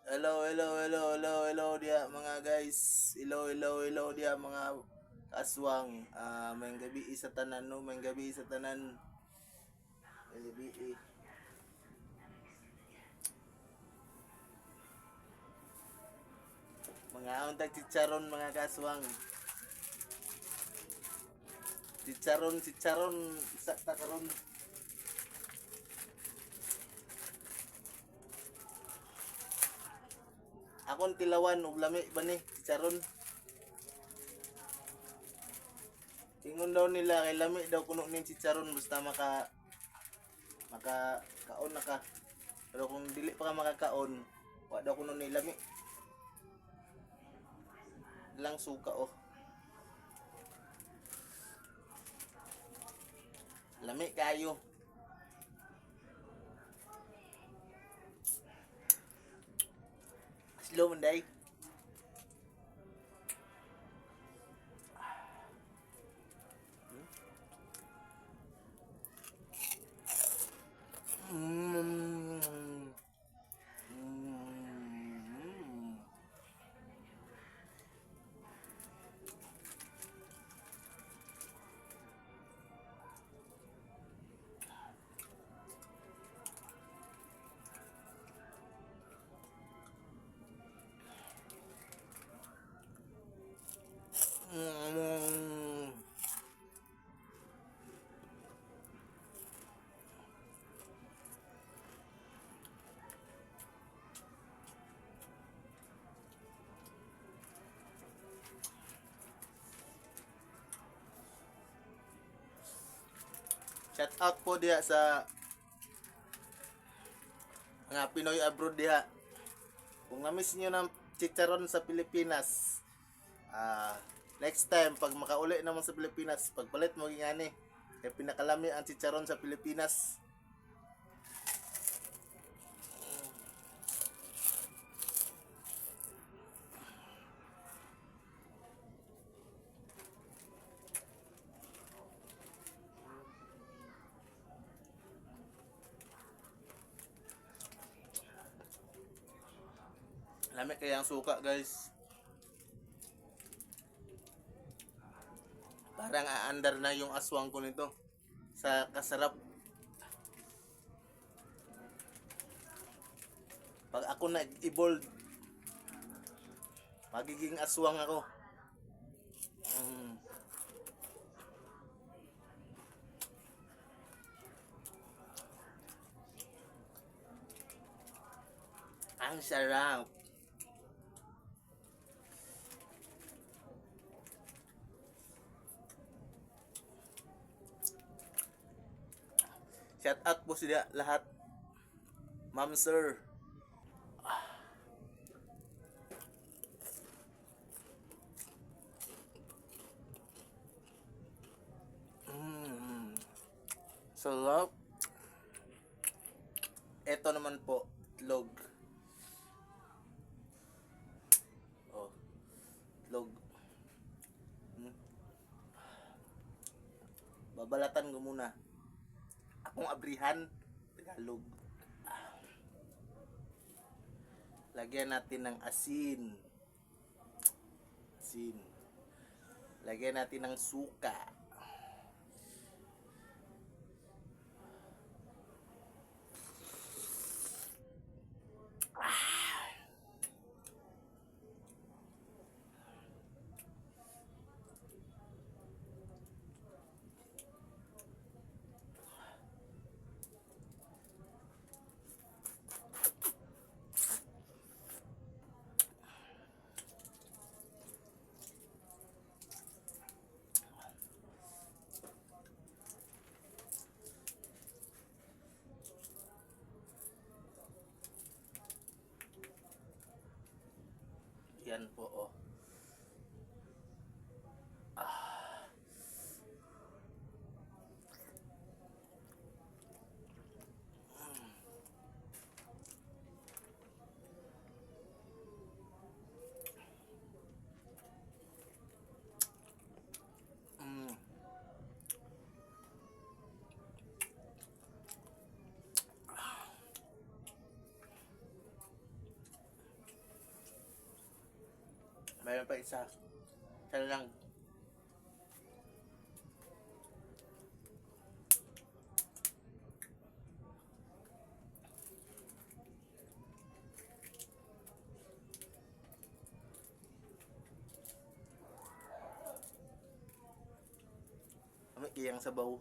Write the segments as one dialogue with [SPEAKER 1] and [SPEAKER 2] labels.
[SPEAKER 1] Hello dia mga guys. Hello dia mga aswang. May gabi sa tanan no, may gabi sa tanan. May gabi. Mga untag chicharon mga kaswang. Chicharon sa takaron. Akon tilawan ug lami ba ni chicharon. Tingon daw nila kay lami daw kuno ning chicharon basta maka kaon na ka. Pero kung dili pa ka makakaon, wa daw kuno ni lami. Lang suka oh. Lami kayo. Slow man day. Mm. Mm. Mm. Shout out po diha sa mga Pinoy abroad diha. Kung na-miss nyo ng chicharon sa Pilipinas, next time pag makauli naman sa Pilipinas, pagpalit mo gingani. Kaya pinakalami ang chicharon sa Pilipinas. Lami kaya ang suka guys. Parang aandar na yung aswang ko nito sa kasarap. Pag ako na-evolve, magiging aswang ako. Mm. Ang sarap. Shout out po sila lahat. Ma'am sir. Mm. Sarap. Ito naman po, itlog. Oh, itlog. Hmm. Babalatan ko muna. Akong abrihan, Tagalog. Lagyan natin ng asin. Asin. Lagyan natin ng suka. Yan po oh. Mm. Mayroon pa isa. Isa lang. Kami kiyang sabaw.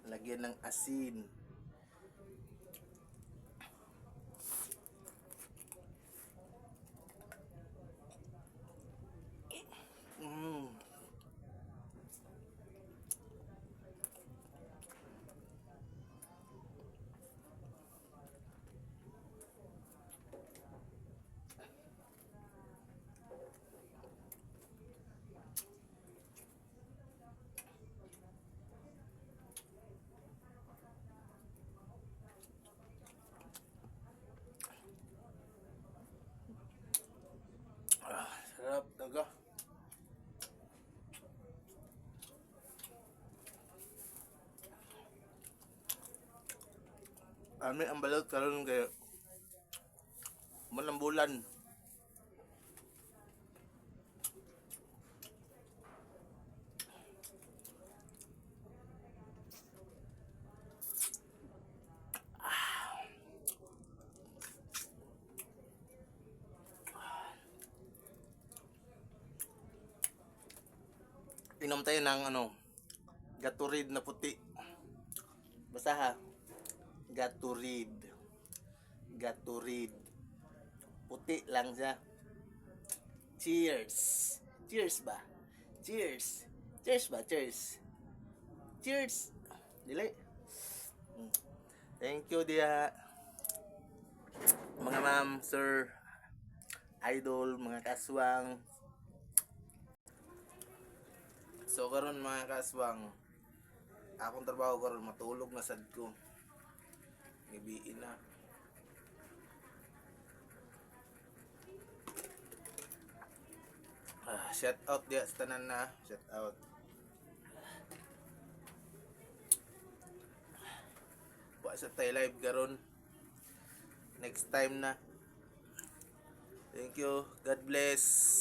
[SPEAKER 1] Lagyan ng asin. Mm. Sarap talaga. Ami ang balot karon kay manang bulan. Inom tayo ng Gatorade na puti. Basta ha. Gatorade. Gatorade. Puti lang siya. Cheers. Cheers ba? Cheers. Cheers ba? Cheers. Cheers. Dili. Thank you dia. Mga ma'am, sir, idol, mga kaswang. So karon mga kaswang, akong trabaho karon matulog na sad ko. Gibiin na. Shout out dia sa tanan na, shout out. Wa sa tay live karon. Next time na. Thank you. God bless.